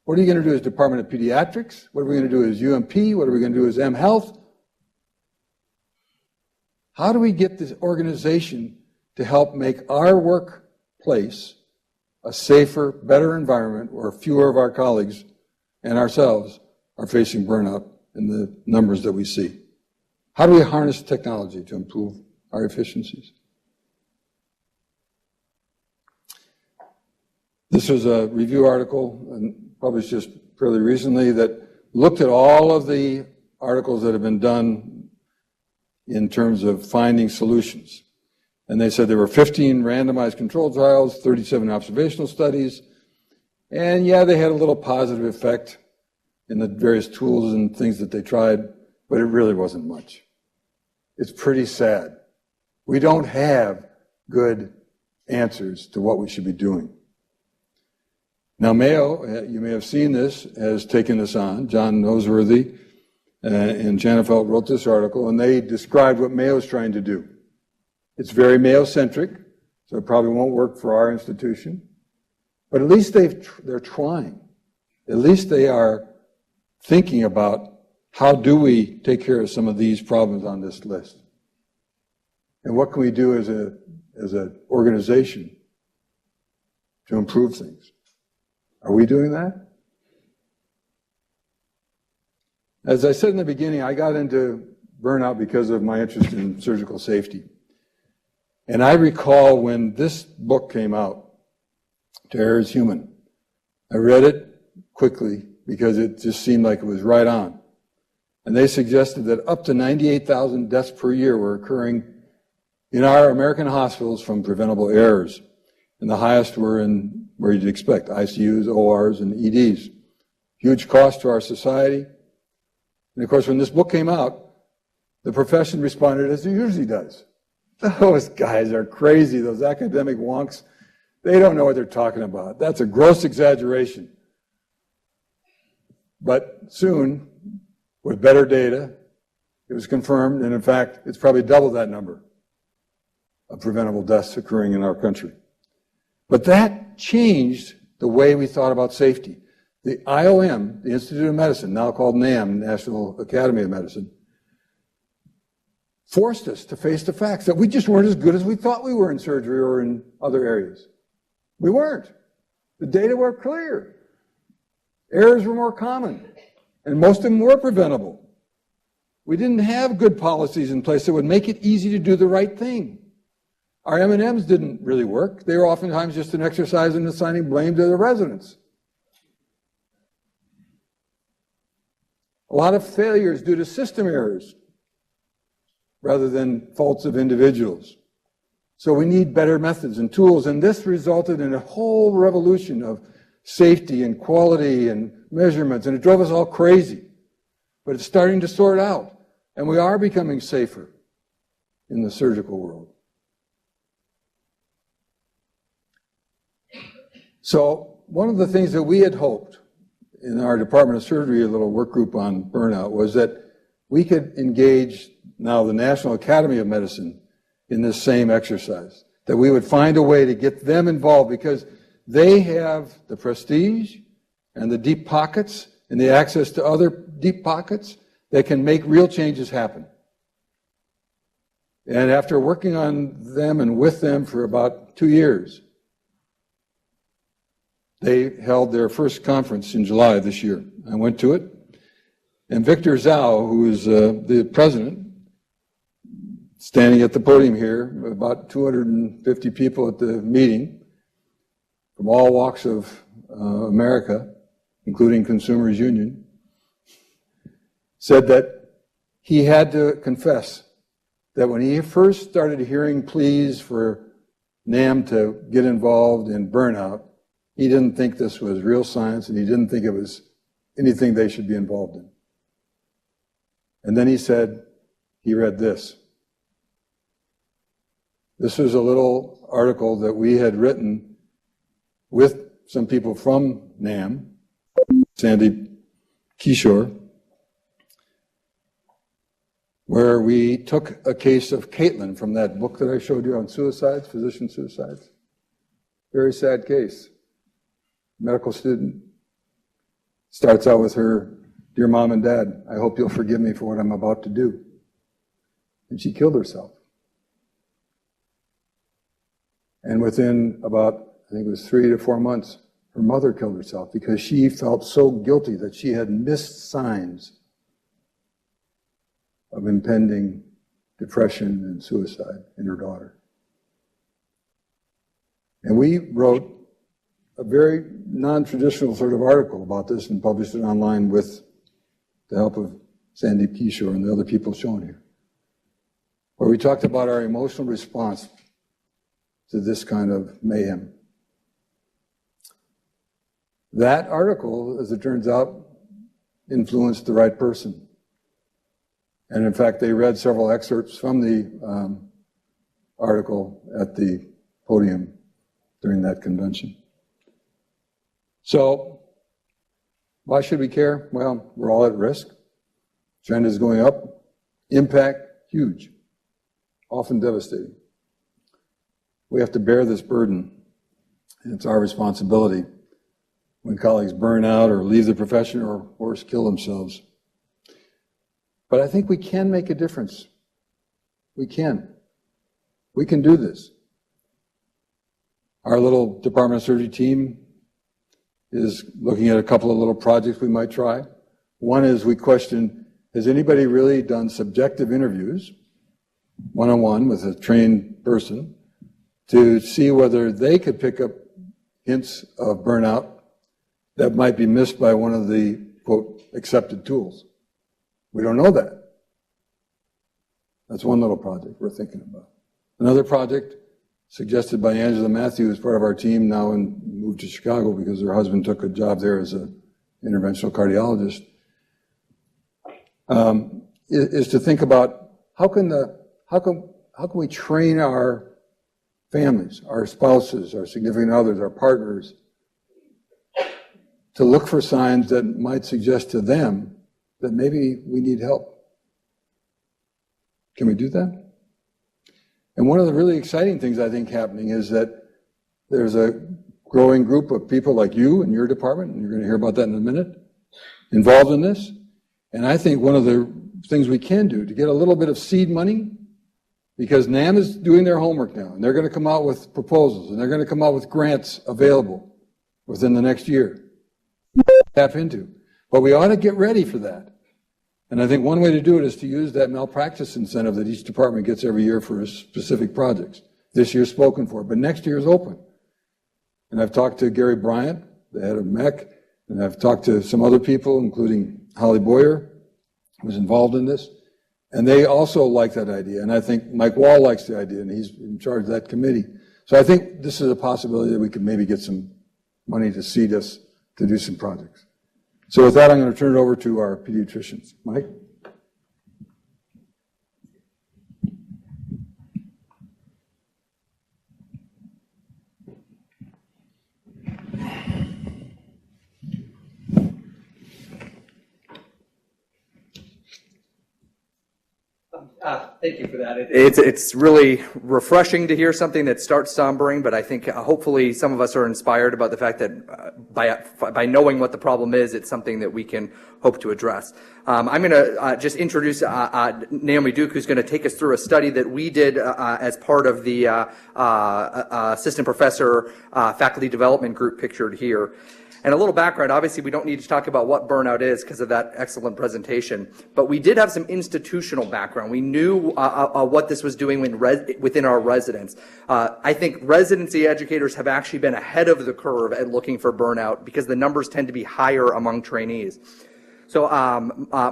What are you going to do as Department of Pediatrics? What are we going to do as UMP? What are we going to do as M Health? How do we get this organization to help make our workplace a safer, better environment where fewer of our colleagues and ourselves are facing burnout in the numbers that we see? How do we harness technology to improve our efficiencies? This was a review article published just fairly recently that looked at all of the articles that have been done in terms of finding solutions. And they said there were 15 randomized controlled trials, 37 observational studies, and yeah, they had a little positive effect in the various tools and things that they tried, but it really wasn't much. It's pretty sad. We don't have good answers to what we should be doing. Now, Mayo, you may have seen this, has taken this on. John Noseworthy and Janefeld wrote this article, and they described what Mayo's trying to do. It's very Mayo-centric, so it probably won't work for our institution. But at least they're trying. At least they are thinking about, how do we take care of some of these problems on this list? And what can we do as an organization to improve things? Are we doing that? As I said in the beginning, I got into burnout because of my interest in surgical safety. And I recall when this book came out, To Err is Human. I read it quickly because it just seemed like it was right on. And they suggested that up to 98,000 deaths per year were occurring in our American hospitals from preventable errors. And the highest were in where you'd expect, ICUs, ORs, and EDs. Huge cost to our society. And of course, when this book came out, the profession responded as it usually does. Those guys are crazy, those academic wonks. They don't know what they're talking about. That's a gross exaggeration. But soon, with better data, it was confirmed, and in fact, it's probably double that number of preventable deaths occurring in our country. But that changed the way we thought about safety. The IOM, the Institute of Medicine, now called NAM, National Academy of Medicine, forced us to face the facts that we just weren't as good as we thought we were in surgery or in other areas. We weren't. The data were clear. Errors were more common, and most of them were preventable. We didn't have good policies in place that would make it easy to do the right thing. Our M&Ms didn't really work. They were oftentimes just an exercise in assigning blame to the residents. A lot of failures due to system errors rather than faults of individuals. So we need better methods and tools, and this resulted in a whole revolution of safety and quality and measurements, and it drove us all crazy. But it's starting to sort out, and we are becoming safer in the surgical world. So one of the things that we had hoped in our Department of Surgery, a little work group on burnout, was that we could engage now the National Academy of Medicine in this same exercise, that we would find a way to get them involved because they have the prestige and the deep pockets and the access to other deep pockets that can make real changes happen. And after working on them and with them for about 2 years, they held their first conference in July of this year. I went to it, and Victor Zhao, who is the president, standing at the podium here, about 250 people at the meeting from all walks of America, including Consumers Union, said that he had to confess that when he first started hearing pleas for NAM to get involved in burnout, he didn't think this was real science, and he didn't think it was anything they should be involved in. And then he said, he read this. This was a little article that we had written with some people from NAM, Sandy Kishore, where we took a case of Caitlin from that book that I showed you on suicides, physician suicides. Very sad case. Medical student. Starts out with her, "Dear Mom and Dad, I hope you'll forgive me for what I'm about to do." And she killed herself. And within about, I think it was 3 to 4 months, her mother killed herself because she felt so guilty that she had missed signs of impending depression and suicide in her daughter. And we wrote a very non-traditional sort of article about this and published it online with the help of Sandy Kishore and the other people shown here, where we talked about our emotional response to this kind of mayhem. That article, as it turns out, influenced the right person. And in fact, they read several excerpts from the article at the podium during that convention. So, why should we care? Well, we're all at risk. Trend is going up. Impact, huge. Often devastating. We have to bear this burden, and it's our responsibility when colleagues burn out or leave the profession or worse, kill themselves. But I think we can make a difference. We can. We can do this. Our little Department of Surgery team is looking at a couple of little projects we might try. One is we question, has anybody really done subjective interviews, one-on-one with a trained person, to see whether they could pick up hints of burnout that might be missed by one of the, quote, accepted tools. We don't know that. That's one little project we're thinking about. Another project suggested by Angela Matthews, part of our team now and moved to Chicago because her husband took a job there as an interventional cardiologist, is to think about how can we train our families, our spouses, our significant others, our partners, to look for signs that might suggest to them that maybe we need help. Can we do that? And one of the really exciting things I think happening is that there's a growing group of people like you in your department, and you're going to hear about that in a minute, involved in this. And I think one of the things we can do to get a little bit of seed money, because NAM is doing their homework now, and they're going to come out with proposals, and they're going to come out with grants available within the next year. Tap into. But we ought to get ready for that. And I think one way to do it is to use that malpractice incentive that each department gets every year for specific projects. This year's spoken for, but next year is open. And I've talked to Gary Bryant, the head of MEC, and I've talked to some other people, including Holly Boyer, was involved in this, and they also like that idea. And I think Mike Wall likes the idea, and he's in charge of that committee. So I think this is a possibility that we could maybe get some money to seed us to do some projects. So with that, I'm going to turn it over to our pediatricians. Mike? Thank you for that. It's really refreshing to hear something that starts sombering, but I think hopefully some of us are inspired about the fact that by knowing what the problem is, it's something that we can hope to address. I'm going to just introduce Naomi Duke, who's going to take us through a study that we did as part of the assistant professor faculty development group pictured here. And a little background, obviously we don't need to talk about what burnout is because of that excellent presentation, but we did have some institutional background. We knew what this was doing within our residents. I think residency educators have actually been ahead of the curve at looking for burnout because the numbers tend to be higher among trainees. So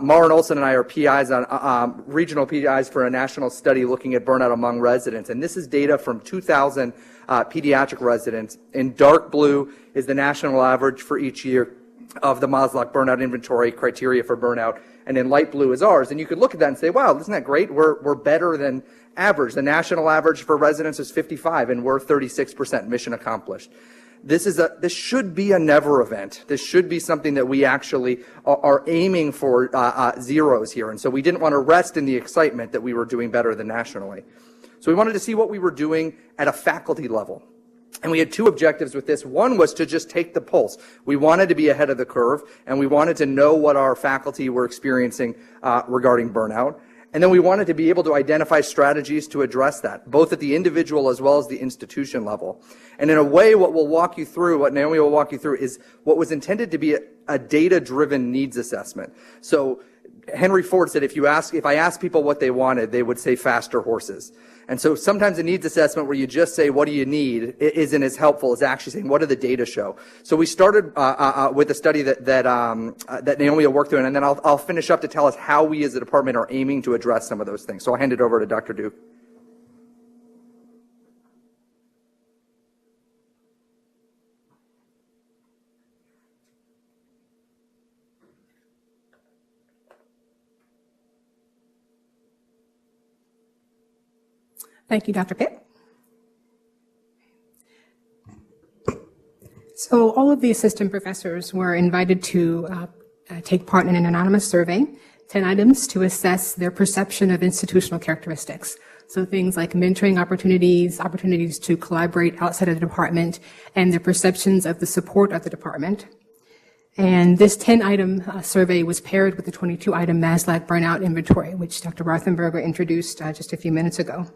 Maren Olson and I are PIs on regional PIs for a national study looking at burnout among residents, and this is data from 2,000 pediatric residents. In dark blue is the national average for each year of the Maslach burnout inventory criteria for burnout, and in light blue is ours. And you could look at that and say, wow, isn't that great? We're better than average. The national average for residents is 55, and we're 36% mission accomplished. This should be a never event. This should be something that we actually are aiming for zeros here. And so we didn't want to rest in the excitement that we were doing better than nationally. So we wanted to see what we were doing at a faculty level. And we had two objectives with this. One was to just take the pulse. We wanted to be ahead of the curve, and we wanted to know what our faculty were experiencing regarding burnout. And then we wanted to be able to identify strategies to address that, both at the individual as well as the institution level. And in a way, what Naomi will walk you through is what was intended to be a data-driven needs assessment. So Henry Ford said, if I asked people what they wanted, they would say faster horses. And so sometimes a needs assessment where you just say, what do you need, isn't as helpful as actually saying, what do the data show? So we started with a study that Naomi will work through, and then I'll finish up to tell us how we as a department are aiming to address some of those things. So I'll hand it over to Dr. Duke. Thank you, Dr. Pitt. So all of the assistant professors were invited to take part in an anonymous survey, 10 items to assess their perception of institutional characteristics. So things like mentoring opportunities to collaborate outside of the department, and their perceptions of the support of the department. And this 10-item survey was paired with the 22-item Maslach burnout inventory, which Dr. Rothenberger introduced just a few minutes ago.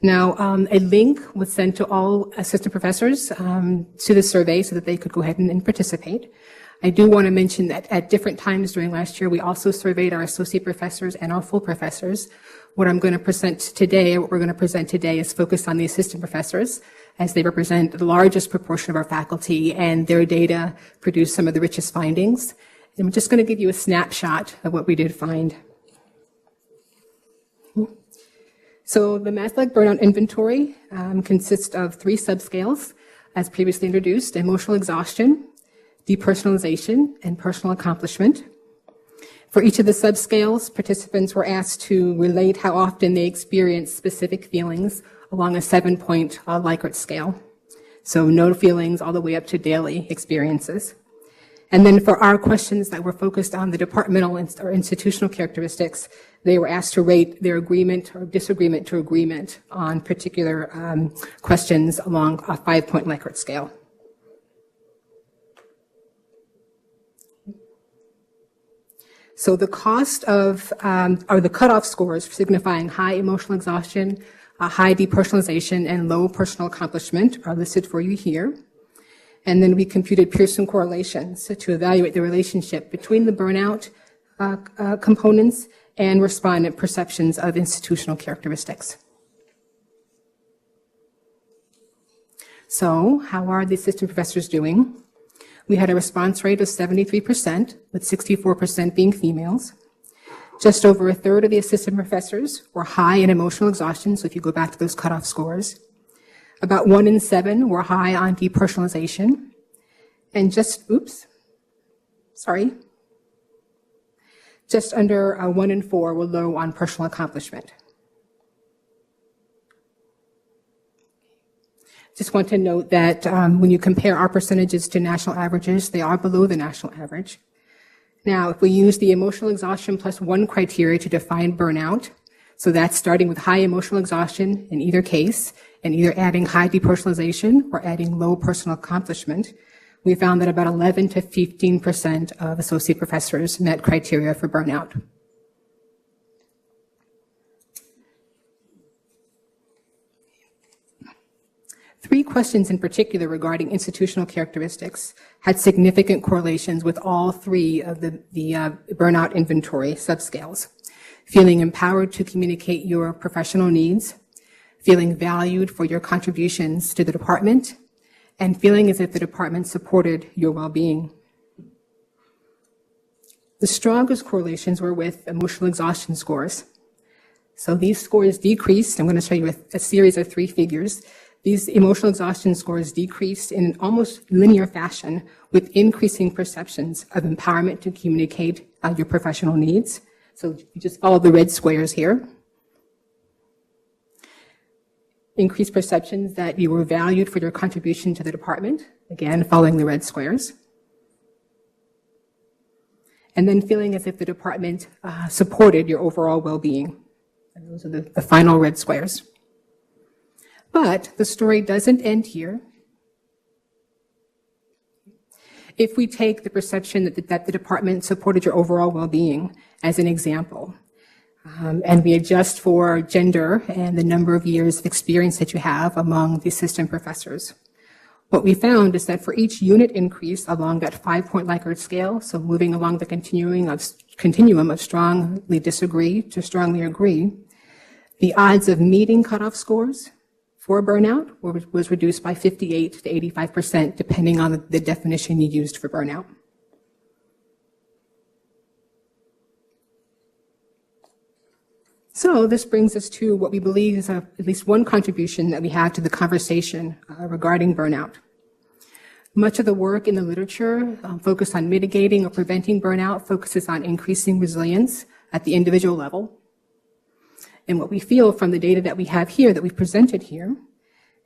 Now, a link was sent to all assistant professors to the survey so that they could go ahead and participate. I do want to mention that at different times during last year, we also surveyed our associate professors and our full professors. What we're going to present today is focused on the assistant professors, as they represent the largest proportion of our faculty, and their data produce some of the richest findings. And I'm just going to give you a snapshot of what we did find. So the Maslach burnout inventory consists of 3 subscales, as previously introduced: emotional exhaustion, depersonalization, and personal accomplishment. For each of the subscales, participants were asked to relate how often they experience specific feelings along a 7-point Likert scale. So no feelings all the way up to daily experiences. And then for our questions that were focused on the departmental or institutional characteristics, they were asked to rate their agreement or disagreement to agreement on particular questions along a 5-point Likert scale. So the cost of, or the cutoff scores signifying high emotional exhaustion, high depersonalization, and low personal accomplishment are listed for you here. And then we computed Pearson correlations to evaluate the relationship between the burnout components and respondent perceptions of institutional characteristics. So how are the assistant professors doing? We had a response rate of 73%, with 64% being females. Just over a third of the assistant professors were high in emotional exhaustion, so if you go back to those cutoff scores. About 1 in 7 were high on depersonalization. And just under 1 in 4 were low on personal accomplishment. Just want to note that when you compare our percentages to national averages, they are below the national average. Now, if we use the emotional exhaustion plus 1 criteria to define burnout, so that's starting with high emotional exhaustion in either case, and either adding high depersonalization or adding low personal accomplishment, we found that about 11 to 15% of associate professors met criteria for burnout. Three questions in particular regarding institutional characteristics had significant correlations with all 3 of the burnout inventory subscales. Feeling empowered to communicate your professional needs, feeling valued for your contributions to the department, and feeling as if the department supported your well-being. The strongest correlations were with emotional exhaustion scores. So these scores decreased. I'm going to show you a series of 3 figures. These emotional exhaustion scores decreased in an almost linear fashion with increasing perceptions of empowerment to communicate your professional needs. So you just follow the red squares here. Increased perceptions that you were valued for your contribution to the department, again, following the red squares. And then feeling as if the department supported your overall well-being. And those are the final red squares. But the story doesn't end here. If we take the perception that the department supported your overall well-being as an example, and we adjust for gender and the number of years of experience that you have among the assistant professors, what we found is that for each unit increase along that 5-point Likert scale, so moving along the continuum of strongly disagree to strongly agree, the odds of meeting cutoff scores for burnout was reduced by 58 to 85%, depending on the definition you used for burnout. So this brings us to what we believe is at least one contribution that we have to the conversation regarding burnout. Much of the work in the literature focused on mitigating or preventing burnout focuses on increasing resilience at the individual level. And what we feel from the data that we have here, that we've presented here,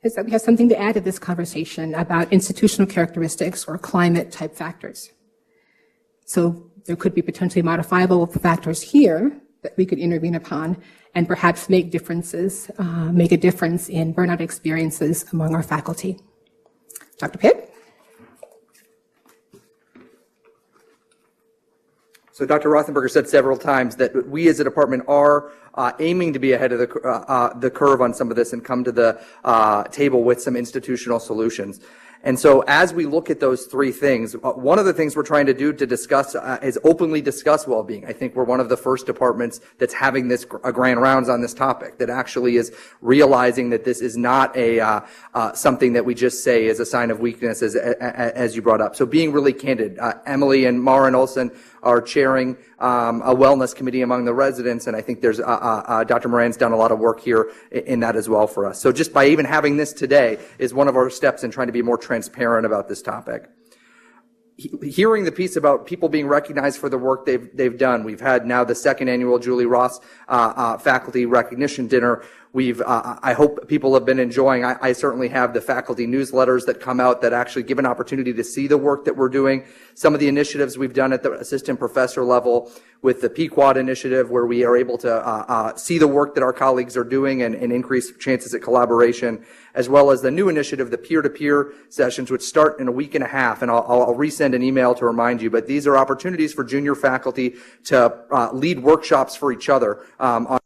is that we have something to add to this conversation about institutional characteristics or climate type factors. So there could be potentially modifiable factors here that we could intervene upon and perhaps make a difference in burnout experiences among our faculty. Dr. Pitt? So Dr. Rothenberger said several times that we as a department are aiming to be ahead of the curve on some of this and come to the table with some institutional solutions. And so as we look at those 3 things, one of the things we're trying to do to discuss is openly discuss well-being. I think we're one of the first departments that's having this grand rounds on this topic, that actually is realizing that this is not something that we just say is a sign of weakness, as you brought up. So being really candid, Emily and Maren Olsen are chairing a wellness committee among the residents, and I think there's Dr. Moran's done a lot of work here in that as well for us. So just by even having this today is one of our steps in trying to be more transparent about this topic. Hearing the piece about people being recognized for the work they've done. We've had now the 2nd annual Julie Ross faculty recognition dinner. I hope people have been enjoying. I certainly have the faculty newsletters that come out that actually give an opportunity to see the work that we're doing. Some of the initiatives we've done at the assistant professor level with the PQuad initiative, where we are able to see the work that our colleagues are doing and increase chances at collaboration, as well as the new initiative, the peer-to-peer sessions, which start in a week and a half. And I'll resend an email to remind you, but these are opportunities for junior faculty to lead workshops for each other on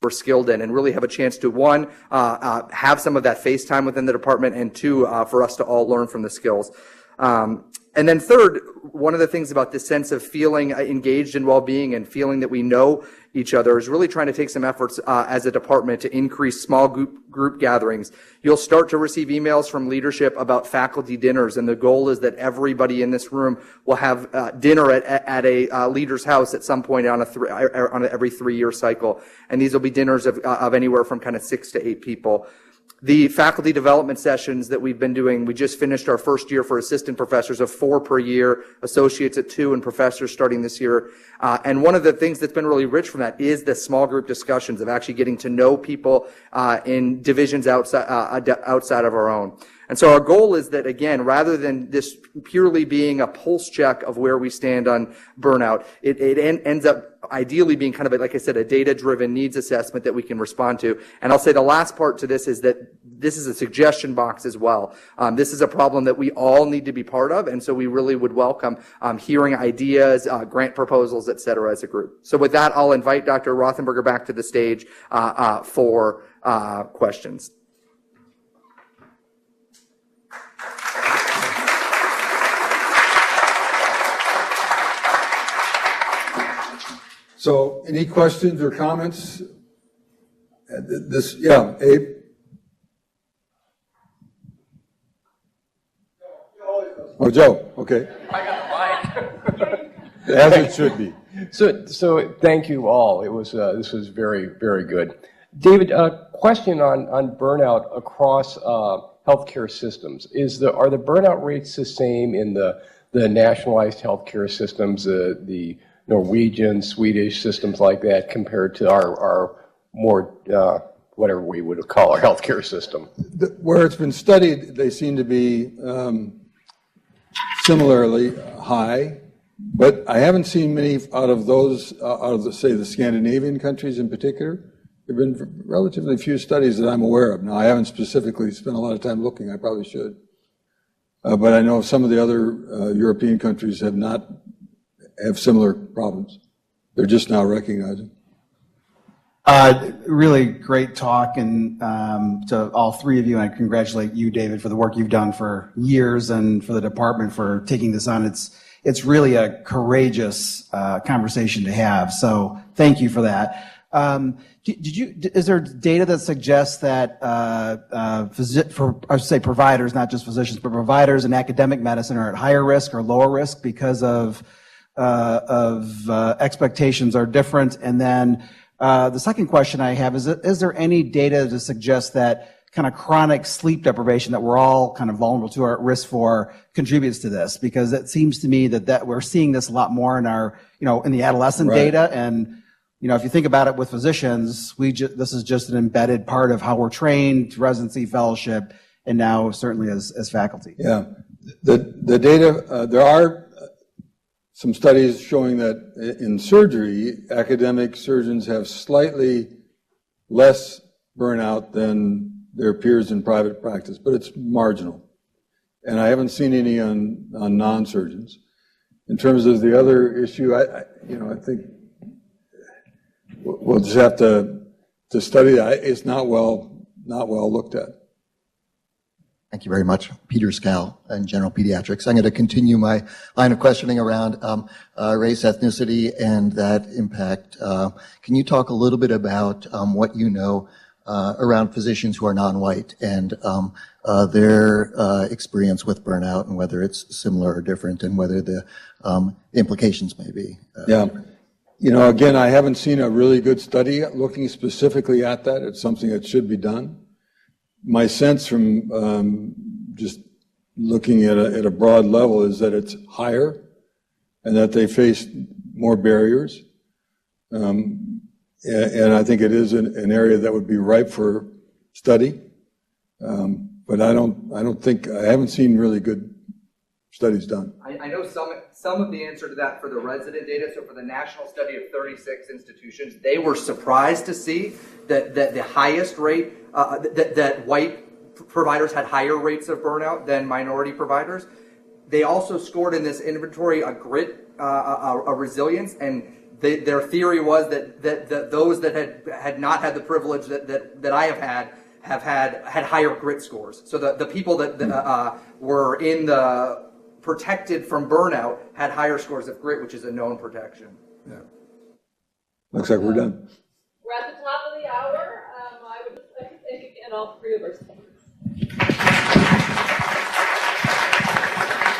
we're skilled in, and really have a chance to, 1, have some of that face time within the department, and 2, for us to all learn from the skills. And then 3rd, one of the things about this sense of feeling engaged in well-being and feeling that we know each other is really trying to take some efforts as a department to increase small group gatherings. You'll start to receive emails from leadership about faculty dinners, and the goal is that everybody in this room will have dinner at a leader's house at some point on an every 3-year cycle. And these will be dinners of anywhere from kind of 6 to 8 people. The faculty development sessions that we've been doing, we just finished our first year for assistant professors of 4 per year, associates at 2, and professors starting this year. And one of the things that's been really rich from that is the small group discussions of actually getting to know people in divisions outside of our own. And so our goal is that, again, rather than this purely being a pulse check of where we stand on burnout, it ends up ideally being kind of, like I said, a data-driven needs assessment that we can respond to. And I'll say the last part to this is that this is a suggestion box as well. This is a problem that we all need to be part of, and so we really would welcome hearing ideas, grant proposals, et cetera, as a group. So with that, I'll invite Dr. Rothenberger back to the stage for questions. So, any questions or comments? Yeah, Abe? Oh, Joe, okay. I got the mic. As it should be. So thank you all. This was very, very good. David, a question on burnout across healthcare systems. Are the burnout rates the same in the nationalized healthcare systems, the Norwegian, Swedish systems like that, compared to our more, whatever we would call our healthcare system? Where it's been studied, they seem to be similarly high, but I haven't seen many out of those, say, the Scandinavian countries in particular. There have been relatively few studies that I'm aware of. Now, I haven't specifically spent a lot of time looking. I probably should. But I know some of the other European countries have similar problems. They're just now recognizing. Really great talk, and to all three of you, and I congratulate you, David, for the work you've done for years, and for the department for taking this on. It's really a courageous conversation to have. So thank you for that. Is there data that suggests that providers, not just physicians, but providers in academic medicine are at higher risk or lower risk because of expectations are different? And then the second question I have is there any data to suggest that kind of chronic sleep deprivation that we're all kind of vulnerable to or at risk for contributes to this? Because it seems to me that we're seeing this a lot more in our, in the adolescent Right. data. And, if you think about it with physicians, this is just an embedded part of how we're trained, residency, fellowship, and now certainly as faculty. Yeah, the data, there are some studies showing that in surgery, academic surgeons have slightly less burnout than their peers in private practice, but it's marginal. And I haven't seen any on non-surgeons. In terms of the other issue, I think we'll just have to study that. It's not well looked at. Thank you very much. Peter Scal in General Pediatrics. I'm going to continue my line of questioning around race, ethnicity, and that impact. Can you talk a little bit about what you know around physicians who are non-white and their experience with burnout, and whether it's similar or different, and whether the implications may be? Yeah. Again, I haven't seen a really good study looking specifically at that. It's something that should be done. My sense from just looking at a broad level is that it's higher and that they face more barriers. And I think it is an area that would be ripe for study. But I haven't seen really good studies done. I know some of the answer to that for the resident data. So for the national study of 36 institutions, they were surprised to see that the highest rate, that white providers had higher rates of burnout than minority providers. They also scored in this inventory a grit, a resilience, and their theory was that those that had not had the privilege that I have had higher grit scores. So the people that were in the protected from burnout had higher scores of grit, which is a known protection. Yeah. Looks like we're done. We're at the top of the hour. I would like to thank again all three of our speakers.